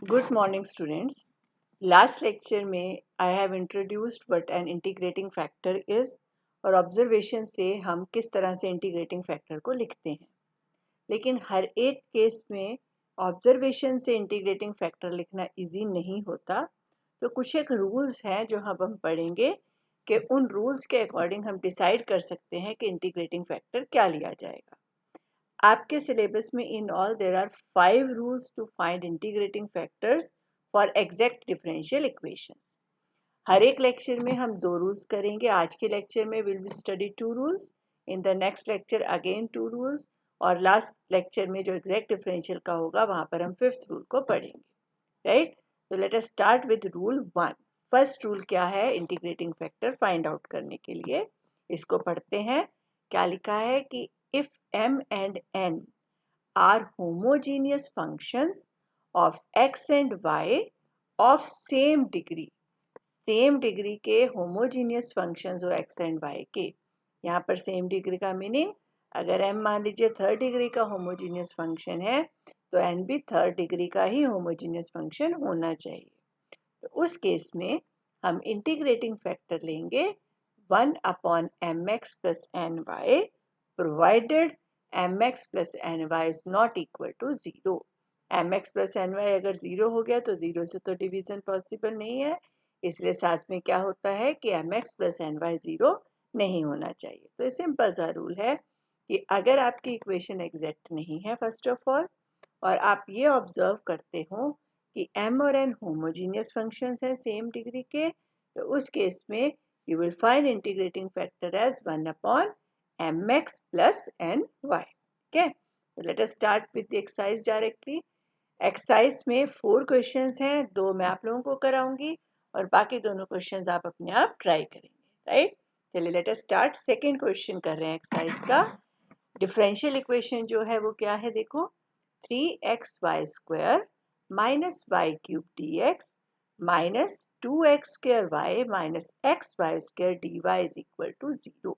Good morning, students. Last lecture में I have introduced what an integrating factor is और observation से हम किस तरह से integrating factor को लिखते हैं. लेकिन हर एक केस में observation से integrating factor लिखना easy नहीं होता. तो कुछ एक rules हैं जो हम पढ़ेंगे कि उन rules के according हम decide कर सकते हैं कि integrating factor क्या लिया जाएगा. आपके सिलेबस में in all there are 5 rules to find integrating factors for exact differential equation. हर एक लेक्चर में हम 2 रूल्स करेंगे. आज के लेक्चर में will be study 2 rules, in the next lecture again 2 rules और लास्ट लेक्चर में जो एग्जैक्ट डिफरेंशियल का होगा वहां पर हम 5th रूल को पढ़ेंगे. राइट, तो late us start with rule 1. First rule क्या है इंटीग्रेटिंग फैक्टर फाइंड आउट करने के लिए? इसको पढ़ते हैं. क्या लिखा है कि if m and n are homogeneous functions of x and y of same degree के homogeneous functions हो x and y के. यहाँ पर same degree का मीनिंग, अगर m मान लीजिए थर्ड डिग्री का homogeneous function है तो n भी थर्ड डिग्री का ही homogeneous function होना चाहिए. तो उस केस में हम इंटीग्रेटिंग फैक्टर लेंगे 1/mx plus ny provided mx plus ny is not equal to 0. mx plus ny अगर 0 हो गया तो 0 से तो डिवीजन पॉसिबल नहीं है, इसलिए साथ में क्या होता है कि mx plus ny 0 नहीं होना चाहिए. तो ये सिंपल सा रूल है कि अगर आपकी इक्वेशन एग्जैक्ट नहीं है फर्स्ट ऑफ ऑल और आप ये ऑब्जर्व करते हो कि m और n होमोजीनियस फंक्शंस हैं सेम डिग्री के, तो उस केस में you will find integrating factor as 1/mx plus ny. Okay, so let us start with the exercise directly. Exercise में 4 क्वेश्चंस हैं, 2 मैं आप लोगों को कराऊंगी और बाकी दोनों क्वेश्चंस आप अपने आप ट्राई करेंगे. राइट, चलिए let us start. Second question कर रहे हैं एक्सरसाइज का. डिफरेंशियल इक्वेशन जो है वो क्या है, देखो 3xy² minus y cube dx minus 2x² minus xy² dy is equal to 0.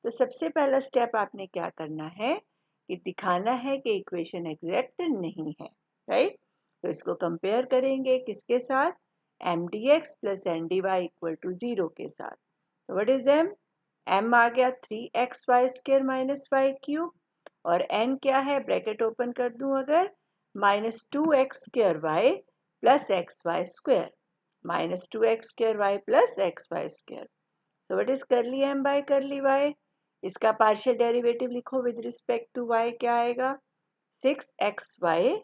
तो सबसे पहला स्टेप आपने क्या करना है कि दिखाना है कि इक्वेशन एग्जैक्ट नहीं है. राइट, तो इसको कंपेयर करेंगे किसके साथ, M D x plus N D Y equal to 0 के साथ. तो व्हाट इज m आ गया 3xy² माइनस वाई क्यूब और n क्या है, ब्रैकेट ओपन कर दूं अगर, -2x² plus xy² -2x² plus xy². So what is करली m बाय करली y? इसका पार्शियल डेरिवेटिव लिखो विद रिस्पेक्ट टू y, क्या आएगा 6xy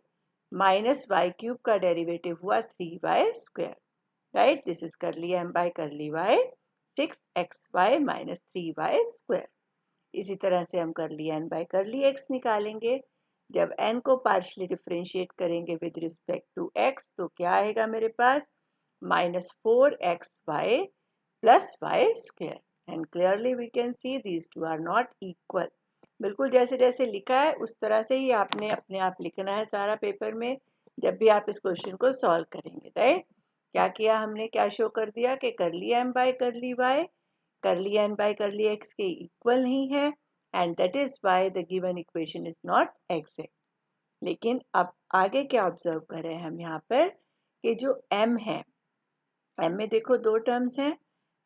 माइनस वाई क्यूब का डेरिवेटिव हुआ 3y². राइट, दिस इज करली m by curly y 6xy minus 3y². इसी तरह से हम करली n बाय करली x निकालेंगे. जब n को पार्शियली डिफरेंशिएट करेंगे विद रिस्पेक्ट टू x तो क्या आएगा मेरे पास, -4xy plus y². And clearly we can see these two are not equal. बिल्कुल जैसे जैसे लिखा है उस तरह से ही आपने अपने आप लिखना है सारा पेपर में जब भी आप इस क्वेश्चन को सॉल्व करेंगे. राइट, क्या किया हमने, क्या शो कर दिया कि करली m बाय करली y करली n बाय करली x के इक्वल नहीं है and that is why the given equation is not exact. लेकिन अब आगे क्या ऑब्जर्व कर रहे हैं हम यहाँ पर कि जो m है, m में देखो 2 टर्म्स हैं.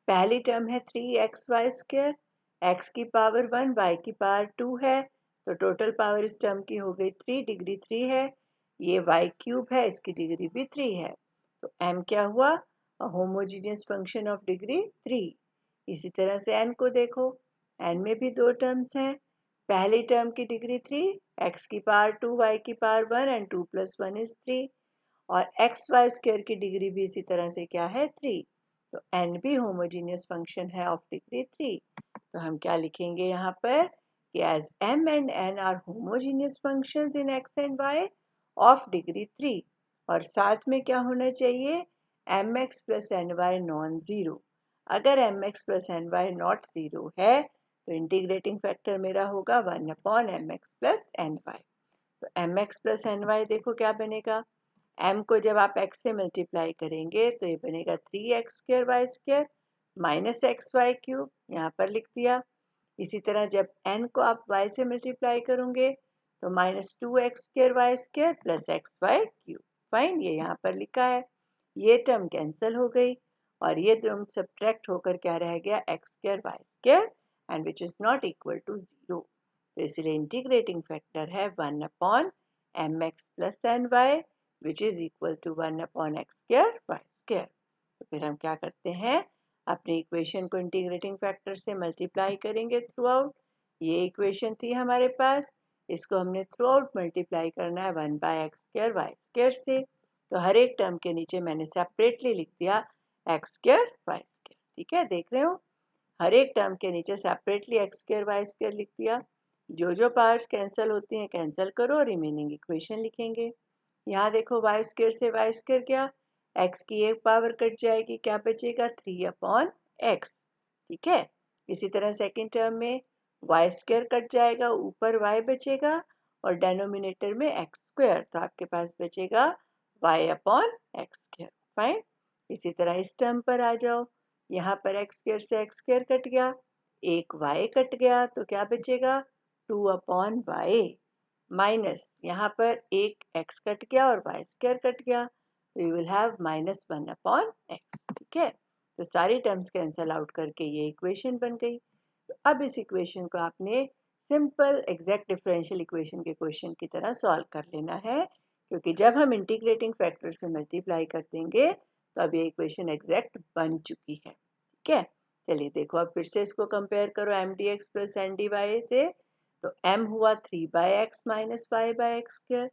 पहली टर्म है 3xy², x की पावर 1 y की पावर 2 है, तो टोटल पावर इस टर्म की हो गई 3, डिग्री 3 है. ये y क्यूब है, इसकी डिग्री भी 3 है. तो m क्या हुआ, होमोजीनियस फंक्शन ऑफ डिग्री 3. इसी तरह से n को देखो, n में भी 2 टर्म्स हैं. पहली टर्म की डिग्री 3, x की पावर 2 y की पावर 1 एंड 2 प्लस 1 इज 3 और xy² की डिग्री भी इसी तरह से क्या है 3. तो n भी होमोजीनियस फंक्शन है ऑफ डिग्री 3. तो हम क्या लिखेंगे यहाँ पर कि as m and n are homogeneous functions in x and y of degree 3 और साथ में क्या होना चाहिए, mx plus ny non zero. अगर mx plus ny not zero है तो इंटीग्रेटिंग फैक्टर मेरा होगा 1/mx प्लस ny. तो mx प्लस ny देखो क्या बनेगा, m को जब आप x से मल्टीप्लाई करेंगे तो ये बनेगा 3x² y² माइनस xy³ यहाँ पर लिख दिया. इसी तरह जब n को आप y से मल्टीप्लाई करोगे तो -2x² y² plus xy³ fine, ये यहाँ पर लिखा है। ये टर्म कैंसिल हो गई और ये टर्म सब्ट्रैक्ट होकर क्या रह गया, X square Y square and which is not equal to 0। तो इसलिए इंटीग्रेटिंग फैक्टर है 1 upon M x plus N Y which is equal to 1 upon x square Y square. तो फिर हम क्या करते हैं, अपनी इक्वेशन को इंटीग्रेटिंग फैक्टर से मल्टीप्लाई करेंगे थ्रू आउट। ये इक्वेशन थी हमारे पास, इसको हमने थ्रू आउट मल्टीप्लाई करना है 1 by X square Y square से। तो हर एक टर्म के नीचे मैंने सेपरेटली लिख दिया एक्स स्क्वायर वाई स्क्वायर। ठीक है, देख रहे हो, हर एक टर्म के नीचे separately X square Y square लिख दिया। जो जो पार्ट्स कैंसिल होती हैं कैंसिल करो, रिमेनिंग इक्वेशन लिखेंगे। यहाँ देखो वाई स्क्वायर से वाई स्क्वायर गया, एक्स की एक पावर कट जाएगी, क्या बचेगा 3 अपॉन एक्स। ठीक है, इसी तरह सेकेंड टर्म में वाई स्क्वायर कट जाएगा, ऊपर वाई बचेगा और डेनोमिनेटर में एक्स स्क्वायर, तो आपके पास बचेगा Y upon x square. Fine, इसी तरह इस टर्म पर आ जाओ, यहाँ पर एक्स स्क्वायर से एक्स स्क्वायर कट गया, एक वाई कट गया, तो क्या बचेगा 2 अपॉन वाई माइनस यहाँ पर एक एक्स कट गया और वाई स्क्वायर कट गया, तो you will have minus 1 upon x. ठीक है, तो सारी टर्म्स कैंसिल आउट करके ये इक्वेशन बन गई। तो अब इस इक्वेशन को आपने सिंपल एग्जैक्ट डिफरेंशियल इक्वेशन के क्वेश्चन की तरह सॉल्व कर लेना है, क्योंकि जब हम इंटीग्रेटिंग फैक्टर से मल्टीप्लाई कर देंगे तो अब ये इक्वेशन एग्जैक्ट बन चुकी है। ठीक है, चलिए देखो, अब फिर से इसको कंपेयर करो M D x plus N D Y से। तो m हुआ 3 by X minus Y by X square,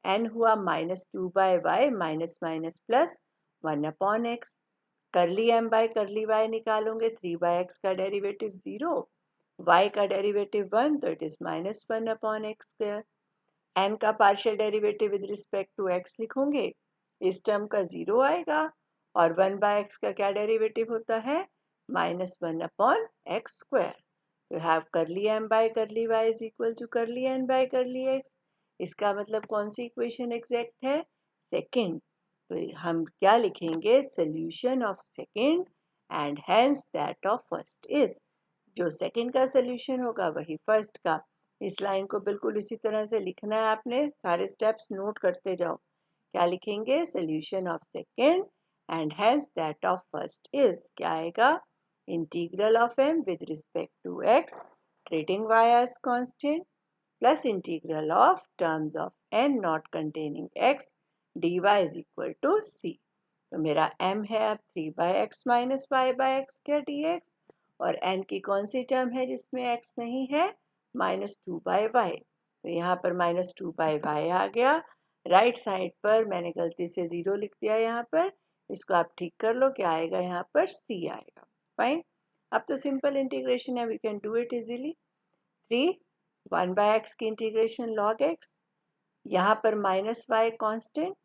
n हुआ minus 2 by Y minus minus plus 1 upon X. Curly m by curly y निकालोगे, 3 बाई एक्स का derivative 0, y का derivative 1, तो it is minus 1 upon x square. n का partial derivative with respect to x लिखोगे, इस term का 0 आएगा और 1 बाय एक्स का क्या डेरिवेटिव होता है, माइनस 1 अपॉन एक्स स्क्वायर। तो have curly m by curly y is equal to curly n by curly x। इसका मतलब कौन सी इक्वेशन एग्जैक्ट है, सेकंड। तो हम क्या लिखेंगे, solution of second and hence that of first is. जो सेकंड का सोल्यूशन होगा वही फर्स्ट का। इस लाइन को बिल्कुल इसी तरह से लिखना है, आपने सारे स्टेप्स नोट करते जाओ। क्या लिखेंगे, solution of second and hence that of first is, क्या आएगा, integral of m with respect to x treating y as constant plus integral of terms of n not containing x dy is equal to c। तो मेरा m है अब 3 by X minus Y by X square dx और n की कौन सी term है जिसमें x नहीं है, माइनस 2 बाई वाई। तो यहाँ पर माइनस 2 बाई वाई आ गया, राइट साइड पर मैंने गलती से 0 लिख दिया, यहाँ पर इसको आप ठीक कर लो, क्या आएगा यहाँ पर c आएगा। फाइन, अब तो सिंपल इंटीग्रेशन है, we can do it easily. 3 1 by X की इंटीग्रेशन लॉग एक्स, यहाँ पर minus Y constant,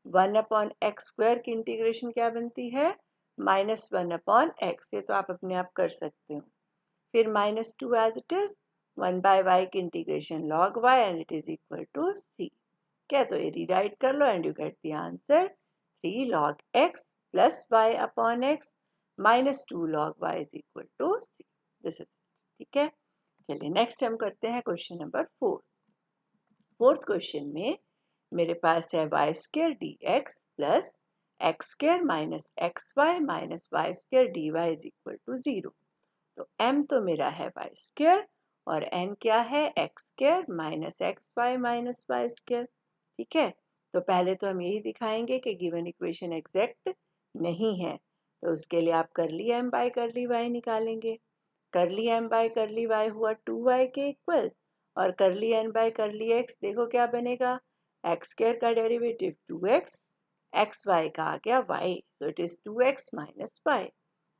1 upon x square की इंटीग्रेशन क्या बनती है, माइनस 1 अपॉन एक्स, ये तो आप अपने आप कर सकते हो। फिर minus 2 as it is, 1 by y की integration log y and it is equal to c. क्या, तो ये रीराइट कर लो and you get the answer 3 log x plus y upon x minus 2 log y is equal to c. This is, ठीक है। चलिए next हम करते हैं क्वेश्चन नंबर 4। फोर्थ क्वेश्चन में मेरे पास है Y square D x plus X square minus x Y minus Y square D Y is equal to 0। तो m तो मेरा है वाई स्क्वायर और n क्या है, x square minus x Y minus Y square. ठीक है, तो पहले तो हम यही दिखाएंगे कि गिवन इक्वेशन एग्जैक्ट नहीं है, तो उसके लिए आप करली m बाय करली y निकालेंगे। करली m बाय करली y हुआ 2y के इक्वल और करली n बाय करली x देखो क्या बनेगा, एक्स स्क्वायर का डेरिवेटिव 2x, एक्स वाई का आ गया y, so it is 2x minus y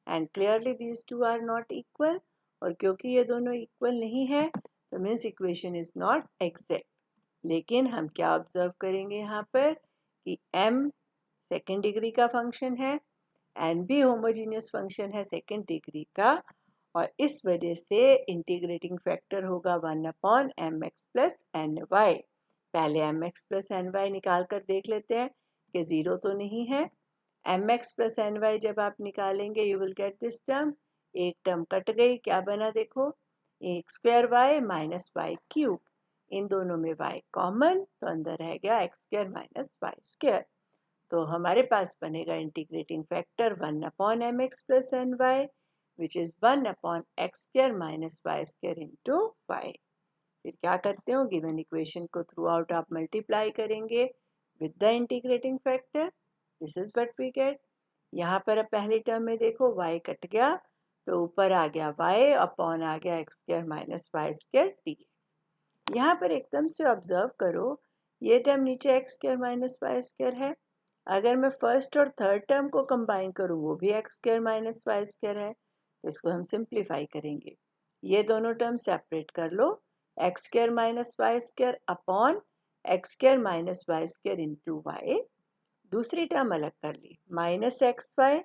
and clearly these two are not equal। और क्योंकि ये दोनों इक्वल नहीं है तो means equation is not exact. लेकिन हम क्या ऑब्जर्व करेंगे यहाँ पर कि m सेकेंड डिग्री का फंक्शन है, n भी होमोजीनियस फंक्शन है सेकेंड डिग्री का, और इस वजह से इंटीग्रेटिंग फैक्टर होगा 1 upon M x plus N y. पहले m x plus N y निकाल कर देख लेते हैं कि 0 तो नहीं है। M x plus N y जब आप निकालेंगे you will get this term, एक टर्म कट गई, क्या बना देखो, एक square y minus y cube, इन दोनों में y कॉमन, तो अंदर रह गया x square minus Y square. तो हमारे पास बनेगा integrating factor 1/mx plus N Y which is 1/x square minus Y square into y. फिर क्या करते हो, गिवन इक्वेशन को थ्रू आउट आप मल्टीप्लाई करेंगे with the integrating factor. This is what we get. यहाँ पर अब पहली टर्म में देखो y कट गया तो ऊपर आ गया y अपॉन आ गया x square minus Y square D. यहाँ पर एकदम से ऑब्जर्व करो, ये टर्म नीचे x square minus Y square है। अगर मैं फर्स्ट और थर्ड टर्म को कंबाइन करूँ वो भी x square minus Y square है, तो इसको हम सिंप्लीफाई करेंगे। ये दोनों टर्म सेपरेट कर लो, x square minus Y square upon x square minus Y square into y. दूसरी टर्म अलग कर ली, minus x y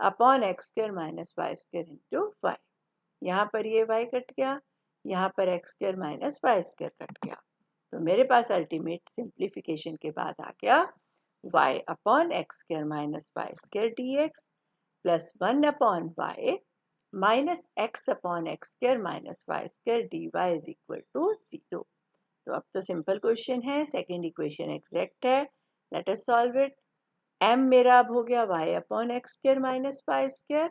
upon x square minus Y square into y. यहाँ पर ये y कट गया, यहाँ पर x square minus Y square cut गया। तो मेरे पास अल्टीमेट सिंप्लीफिकेशन के बाद आ गया y upon x square minus Y square D x plus 1/y minus X upon x square minus Y square D Y is equal to 0। तो अब तो सिंपल क्वेश्चन है, सेकेंड इक्वेशन एग्जैक्ट है, let us solve it. m मेरा अब हो गया y upon x square minus Y square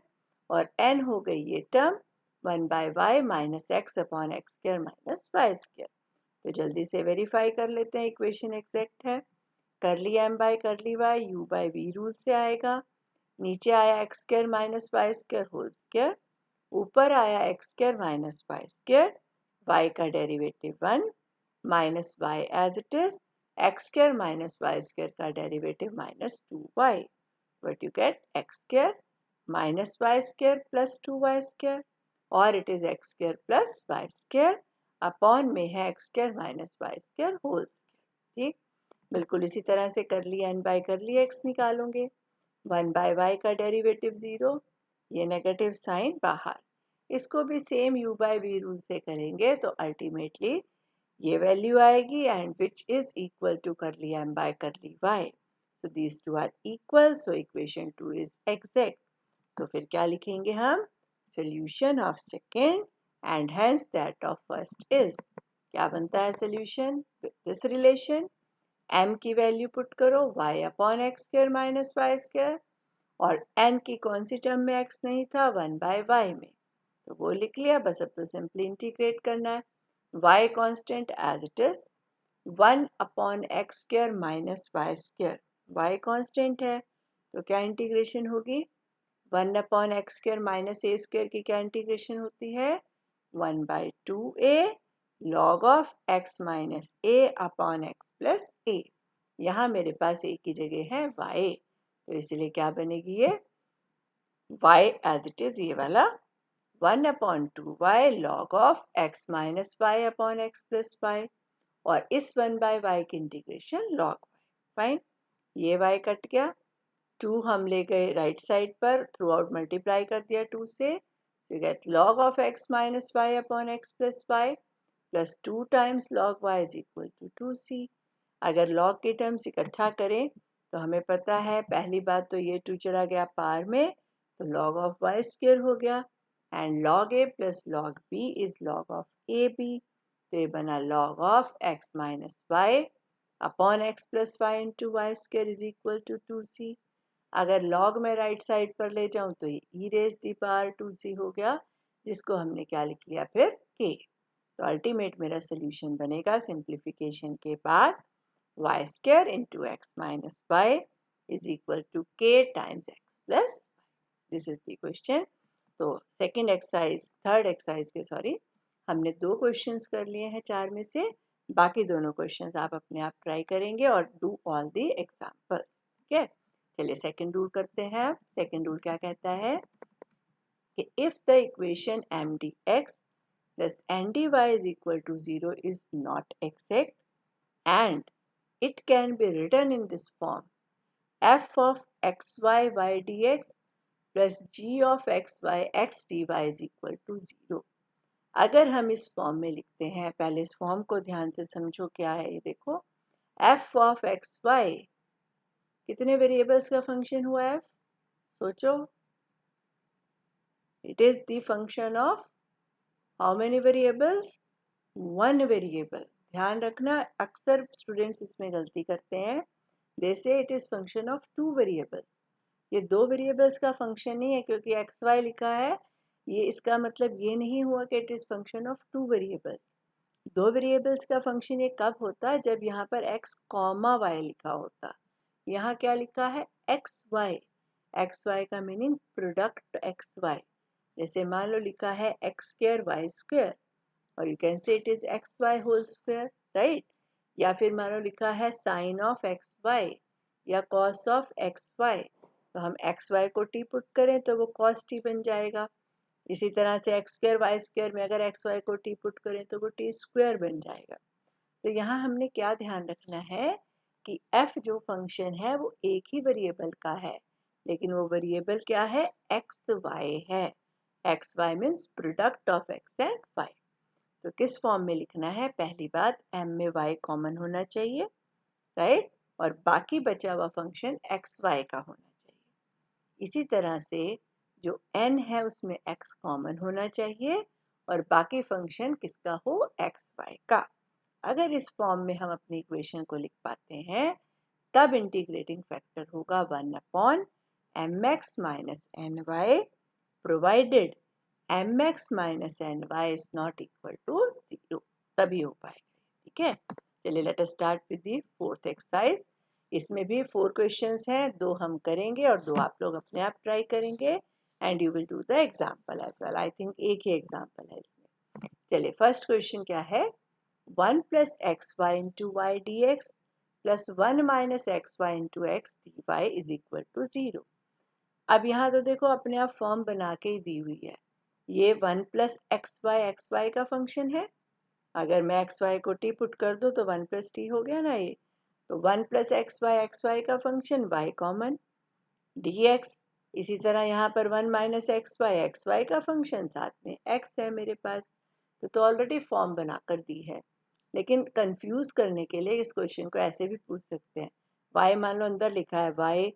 और n हो गई ये term 1/y minus X upon x square minus Y square. तो जल्दी से वेरीफाई कर लेते हैं इक्वेशन एग्जैक्ट है। कर ली m बाय कर ली y, u by v rule से आएगा। नीचे आया x square minus Y square whole square, ऊपर आया x square minus Y square, y का derivative 1 minus y as it is, x square minus Y square का derivative minus 2y। But you get x square minus Y square plus 2y square और it is x square plus y square upon में है x square minus Y square whole square. ठीक, बिल्कुल इसी तरह से कर लिया n बाय कर लिया x निकालोगे, 1/y का डेरिवेटिव 0, ये नेगेटिव साइन बाहर। इसको भी same u by v rule से करेंगे तो अल्टीमेटली ये वैल्यू आएगी and which is equal to कर ली m बाय कर ली y। So these two are equal, so equation 2 is exact. तो फिर क्या लिखेंगे हम, solution of second and hence that of first is. क्या बनता है सोल्यूशन, दिस रिलेशन m की वैल्यू पुट करो y upon x square minus Y square और n की कौन सी टर्म में x नहीं था, 1/y में, तो वो लिख लिया। बस अब तो सिंपली इंटीग्रेट करना है, y constant as it is 1 upon x square minus Y square, y constant है तो क्या इंटीग्रेशन होगी, 1 upon x square minus A square की क्या इंटीग्रेशन होती है, 1/2a log of x minus a upon x plus a। यहाँ मेरे पास a की जगह है y, तो इसलिए क्या बनेगी ये y एज इट इज, ये वाला 1/2y log of x minus y upon x plus y और इस 1/y की इंटीग्रेशन लॉग y। फाइन, ये y कट गया, 2 हम ले गए राइट साइड पर, थ्रू आउट मल्टीप्लाई कर दिया 2 से, so you get log of x minus y upon x plus y plus 2 times log y is equal to 2c। अगर log के टर्म्स इकट्ठा करें तो हमें पता है पहली बात तो ये 2 चला गया पार में तो log of y स्क्वायर हो गया and log a plus log b is log of ab, तो ये बना log of x minus y upon x plus y into y square is equal to 2c। अगर log में right side पर ले जाऊं तो ये e raise the power 2c हो गया, जिसको हमने क्या लिख लिया फिर k। तो अल्टीमेट मेरा सोल्यूशन बनेगा सिंप्लीफिकेशन के बाद y square into x minus y is equal to k times x plus, this is the question. तो सेकेंड एक्सरसाइज, थर्ड एक्सरसाइज के सॉरी, हमने 2 क्वेश्चंस कर लिए हैं 4 में से, बाकी दोनों क्वेश्चंस आप अपने आप ट्राई करेंगे और डू ऑल द एग्जाम्पल। ठीक है, चलिए सेकेंड रूल करते हैं। सेकेंड रूल क्या कहता है कि if the equation m D x plus N D Y is equal to 0 is not exact and it can be written in this form, f of xy y dx plus g of xy x dy is equal to 0। अगर हम इस form में लिखते हैं, पहले इस form को ध्यान से समझो क्या है ये देखो, f of xy कितने वेरिएबल्स का फंक्शन हुआ f, सोचो, it is the function of how many variables, one variable, ध्यान रखना, अक्सर स्टूडेंट्स इसमें गलती करते हैं। दे से it is function of 2 variables. ये 2 वेरिएबल्स का फंक्शन नहीं है, क्योंकि एक्स वाई लिखा है, ये इसका मतलब ये नहीं हुआ कि it is function of 2 variables. 2 variables का फंक्शन ये कब होता है, जब यहाँ पर x कॉमा वाई लिखा होता। यहाँ क्या लिखा है, एक्स वाई। एक्स वाई का मीनिंग प्रोडक्ट एक्स वाई। जैसे मान लो लिखा है एक्स स्क्वायर वाई स्क्वायर, और you can say it is x y whole square, right. या फिर मान लो लिखा है साइन ऑफ एक्स वाई या कॉस ऑफ एक्स वाई, तो हम एक्स वाई को टी पुट करें तो वो कॉस टी बन जाएगा। इसी तरह से एक्स स्क्वायर वाई स्क्वायर में अगर एक्स वाई को टी पुट करें तो वो टी स्क्वायर बन जाएगा। तो यहाँ हमने क्या ध्यान रखना है कि f जो फंक्शन है वो एक ही वेरिएबल का है, लेकिन वो वेरिएबल क्या है, एक्स वाई है। X y means product of x and y. तो किस फॉर्म में लिखना है, पहली बात m में y कॉमन होना चाहिए, राइट, और बाकी बचा हुआ फंक्शन एक्स वाई का होना चाहिए। इसी तरह से जो n है उसमें x कॉमन होना चाहिए और बाकी फंक्शन किसका हो, एक्स वाई का। अगर इस फॉर्म में हम अपनी इक्वेशन को लिख पाते हैं, तब इंटीग्रेटिंग फैक्टर होगा 1/mx minus n y, provided mx minus n y is not equal to 0, तभी हो पाएगा। ठीक है, चलिए let us start with the fourth exercise. इसमें भी 4 क्वेश्चंस हैं, 2 हम करेंगे और 2 आप लोग अपने आप ट्राई करेंगे, and you will do the example as well. I think एक ही एग्जाम्पल है इसमें। चलिए फर्स्ट क्वेश्चन क्या है, 1 plus xy into y dx plus 1 minus xy into x dy is equal to 0। अब यहाँ तो देखो अपने आप फॉर्म बना के ही दी हुई है। ये 1 प्लस xy का फंक्शन है। अगर मैं xy को t पुट कर दूँ तो 1 प्लस t हो गया ना ये। तो 1 प्लस xy का फंक्शन y कॉमन dx। इसी तरह यहाँ पर 1 माइनस xy का फंक्शन, साथ में x है मेरे पास। तो ऑलरेडी फॉर्म बनाकर दी है, लेकिन कंफ्यूज करने के लिए इस क्वेश्चन को ऐसे भी पूछ सकते हैं। y मान लो अंदर लिखा है y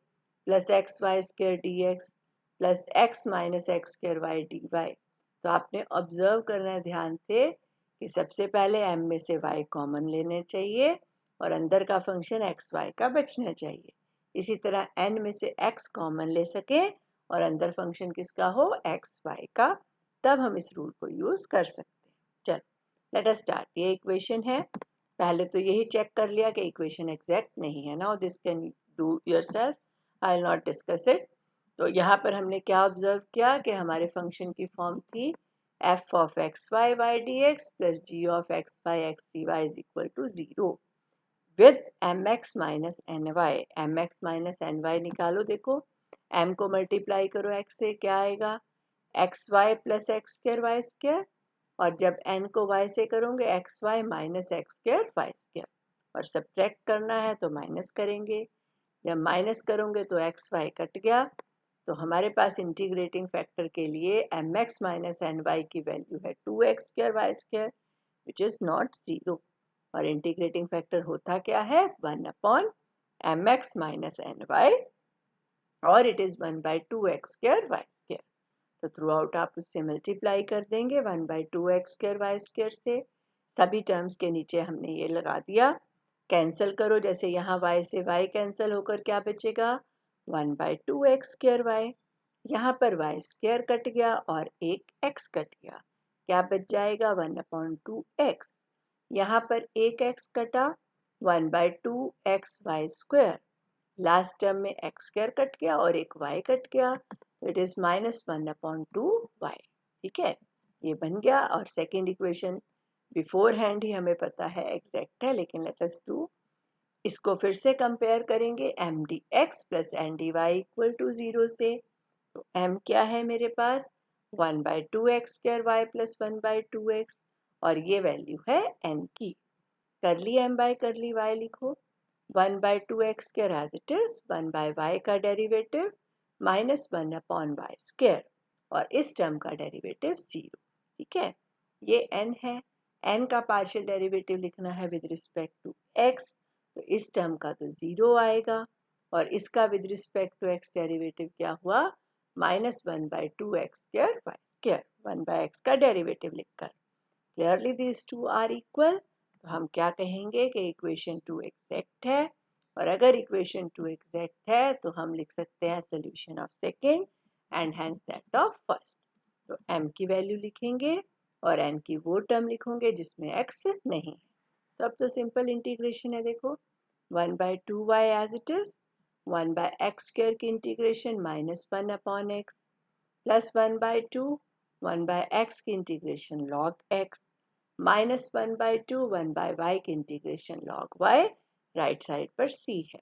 plus x y square d x plus x minus x square y d y. तो आपने ऑब्जर्व करना है ध्यान से कि सबसे पहले m में से y कॉमन लेने चाहिए और अंदर का फंक्शन एक्स वाई का बचना चाहिए। इसी तरह n में से x कॉमन ले सके और अंदर फंक्शन किसका हो, एक्स वाई का, तब हम इस रूल को यूज कर सकते हैं। चल लेट अस स्टार्ट। ये इक्वेशन है, पहले तो यही चेक कर लिया कि इक्वेशन एग्जैक्ट नहीं है। Now this can do yourself, I will not discuss it. तो यहाँ पर हमने क्या ऑब्जर्व किया कि हमारे फंक्शन की फॉर्म थी f of x y y d x plus g of x y x d Y is equal to 0 with m x minus n y. M x minus n y निकालो, देखो m को multiply करो x से, क्या आएगा, x y plus x square y square, और जब n को y से करोगे x Y minus x square y square, और सब्ट्रैक्ट करना है तो माइनस करेंगे। जब माइनस करोगे तो एक्स वाई कट गया, तो हमारे पास इंटीग्रेटिंग फैक्टर के लिए m x minus n y की वैल्यू है 2x square y square which is not 0, और इंटीग्रेटिंग फैक्टर होता क्या है, 1/mx माइनस एन वाई, और it is 1/2x square y square. तो थ्रू आउट आप उससे मल्टीप्लाई कर देंगे 1/2x स्क्र वाई स्क्र से। सभी टर्म्स के नीचे हमने ये लगा दिया, कैंसिल करो, जैसे यहाँ y से y कैंसिल होकर क्या बचेगा, 1/2x स्क्र वाई। यहाँ पर y स्क्र कट गया और एक x कट गया, क्या बच जाएगा, 1/2x। यहाँ पर एक x कटा, 1/2x y square. Last term में एक्स स्क्वायर कट गया और एक y कट गया, तो इट इज -1/2y। ठीक है, ये बन गया। और सेकेंड इक्वेशन बिफोर हैंड ही हमें पता है एग्जैक्ट है, लेकिन लेट अस डू, इसको फिर से कंपेयर करेंगे m D x plus N D Y equal to 0 से। तो m क्या है मेरे पास, 1/2x square Y plus 1/2x, और ये वैल्यू है n की। कर ली m बाय कर ली y, लिखो 1/2x square as it is, 1/y का डेरिवेटिव माइनस 1/y स्क्वायर, और इस टर्म का डेरिवेटिव 0। ठीक है, ये n है, n का पार्शियल डेरिवेटिव लिखना है विद रिस्पेक्ट टू x, तो इस टर्म का तो 0 आएगा, और इसका with respect to x derivative क्या हुआ, -1/2x square Y square, 1/x का डेरिवेटिव लिखकर। Clearly these two are equal, तो हम क्या कहेंगे कि इक्वेशन 2 एग्जैक्ट है, और अगर इक्वेशन 2 एग्जैक्ट है तो हम लिख सकते हैं solution of second and hence that of first. तो m की वैल्यू लिखेंगे और n की वो टर्म लिखोगे जिसमें x नहीं है। तो अब तो सिंपल इंटीग्रेशन है, देखो 1/2y as it is, 1/x² की इंटीग्रेशन -1/x प्लस 1/2, 1/x की इंटीग्रेशन log x -1/2, 1/y की integration log y। Right side पर c है,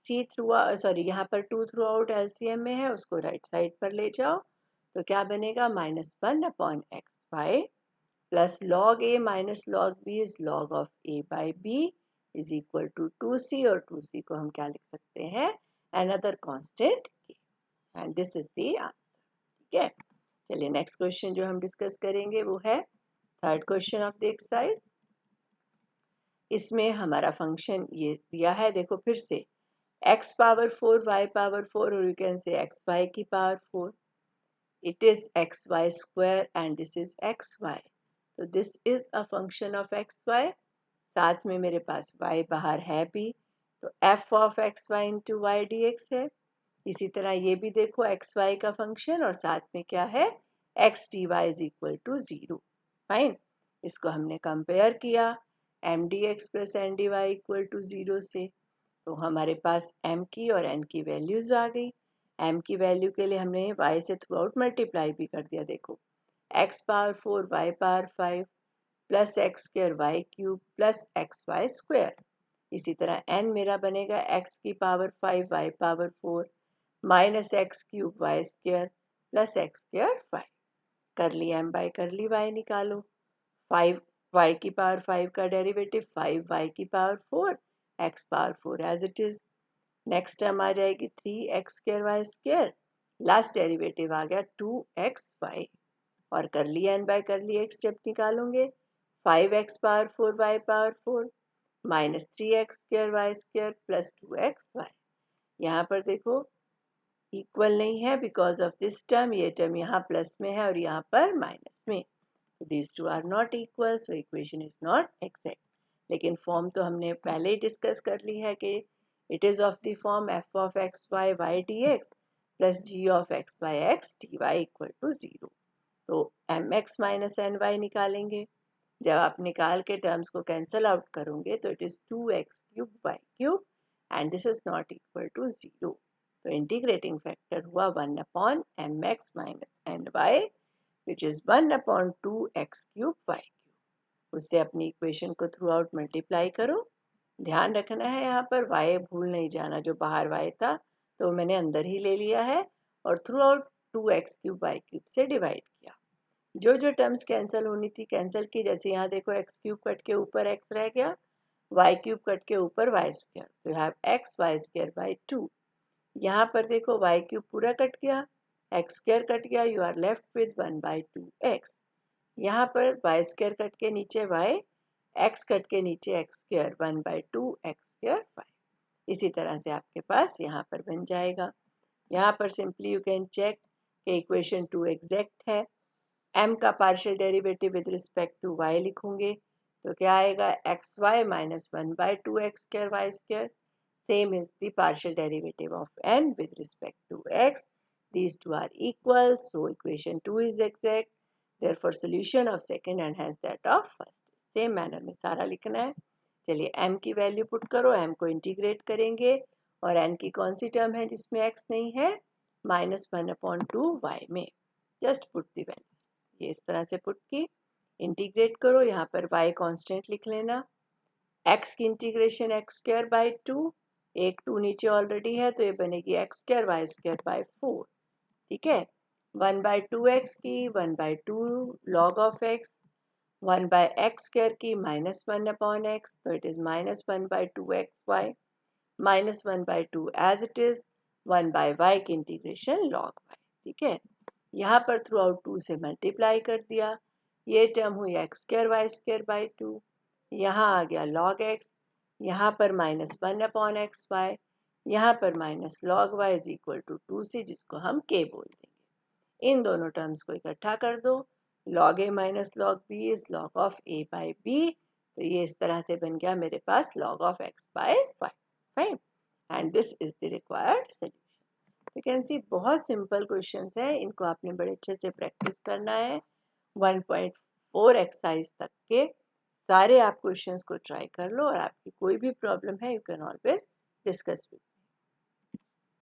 c थ्रू सॉरी यहाँ पर 2 थ्रू आउट एलसीएम में है, उसको राइट साइड पर ले जाओ तो क्या बनेगा -1/xy plus log a minus log b is log of a/b is equal to 2c, और 2c को हम क्या लिख सकते हैं, another constant k, and this is the answer. ठीक है, चलिए नेक्स्ट क्वेश्चन जो हम डिस्कस करेंगे वो है third question of the exercise. इसमें हमारा फंक्शन ये दिया है, देखो फिर से x पावर 4 y पावर 4, और यू कैन से x y की power 4, it is xy square and this is xy, तो this is a function of xy, साथ में मेरे पास y बाहर है भी, तो f of xy into y dx है। इसी तरह ये भी देखो xy का फंक्शन और साथ में क्या है, x dy is equal to 0। Fine, इसको हमने कंपेयर किया m dx plus n dy equal to 0 से, तो हमारे पास m की और n की वैल्यूज आ गई। m की वैल्यू के लिए हमने y से थ्रू आउट मल्टीप्लाई भी कर दिया, देखो x power 4 y power 5 plus x square y cube plus x y square. इसी तरह n मेरा बनेगा x की power 5 y power 4 minus x cube y square plus x square y. कर ली m बाई कर ली y निकालो, 5 y की power 5 का डेरिवेटिव 5 y की power 4 x power 4 as it is. Next term आ जाएगी 3x square y square, last derivative आ गया 2xy, और कर ली n बाय कर ली x जब निकालोगे 5x power 4 y power 4 minus 3x square y square plus 2xy। यहाँ पर देखो इक्वल नहीं है बिकॉज ऑफ दिस टर्म, ये टर्म यहाँ प्लस में है और यहाँ पर माइनस में, so these two are not equal, so equation is not exact। लेकिन फॉर्म तो हमने पहले ही डिस्कस कर ली है कि it is of the form f of x y y dx plus g of x by x dy equal to 0। तो mx माइनस एन वाई निकालेंगे, जब आप निकाल के टर्म्स को कैंसिल आउट करोगे तो it is 2x cube y cube and this is not equal to 0। तो इंटीग्रेटिंग फैक्टर हुआ 1 upon mx minus n Y which is 1 upon 2x cube y cube. उससे अपनी इक्वेशन को थ्रू आउट मल्टीप्लाई करो। ध्यान रखना है यहाँ पर y भूल नहीं जाना, जो बाहर y था तो मैंने अंदर ही ले लिया है और throughout 2x cube y cube से डिवाइड किया। जो जो टर्म्स कैंसिल होनी थी कैंसिल की, जैसे यहाँ देखो x क्यूब कट के ऊपर x रह गया, y क्यूब कट के ऊपर y स्क्वायर, तो you have x y square by 2। यहाँ पर देखो y क्यूब पूरा कट गया, x स्क्वायर कट गया, you are left with 1/2x। यहाँ पर y स्क्वायर कट के नीचे y, x कट के नीचे x square 1/2x square y। इसी तरह से आपके पास यहाँ पर बन जाएगा। यहाँ पर सिंपली यू कैन चेक कि इक्वेशन 2 एग्जैक्ट है। m का partial derivative with respect to y लिखूंगे तो क्या आएगा, x Y minus 1/2x square Y square, same is the partial derivative of n with respect to x। these two are equal, so equation 2 is exact, therefore solution of second and has that of first। Same manner में सारा लिखना है। चलिए m की value put करो, m को integrate करेंगे और n की कौन सी टर्म है जिसमें x नहीं है, -1/2y में, जस्ट पुट द वैल्यूज, ये इस तरह से पुट की इंटीग्रेट करो। यहाँ पर y कांस्टेंट लिख लेना, x की इंटीग्रेशन एक्स स्क्वायर बाई 2, एक 2 नीचे ऑलरेडी है तो ये बनेगी x square Y square by 4। ठीक है, 1/2x की 1/2 log of x, 1/x square की -1/x, तो it is -1/2xy minus 1/2 as it is 1/y की इंटीग्रेशन log y। ठीक है, यहाँ पर थ्रू आउट 2 से मल्टीप्लाई कर दिया, ये टर्म हुई x square Y square by 2, यहाँ आ गया log x, यहाँ पर -1/xy, यहाँ पर minus log y is equal to 2c, जिसको हम k बोल देंगे। इन दोनों टर्म्स को इकट्ठा कर दो, log a minus log b is log of a by b, तो ये इस तरह से बन गया मेरे पास log of x by 5. Fine, and this is the required solution. You can see बहुत सिंपल क्वेश्चंस हैं, इनको आपने बड़े अच्छे से प्रैक्टिस करना है। 1.4 एक्सरसाइज तक के सारे आप क्वेश्चंस को ट्राई कर लो, और आपकी कोई भी प्रॉब्लम है you can always discuss with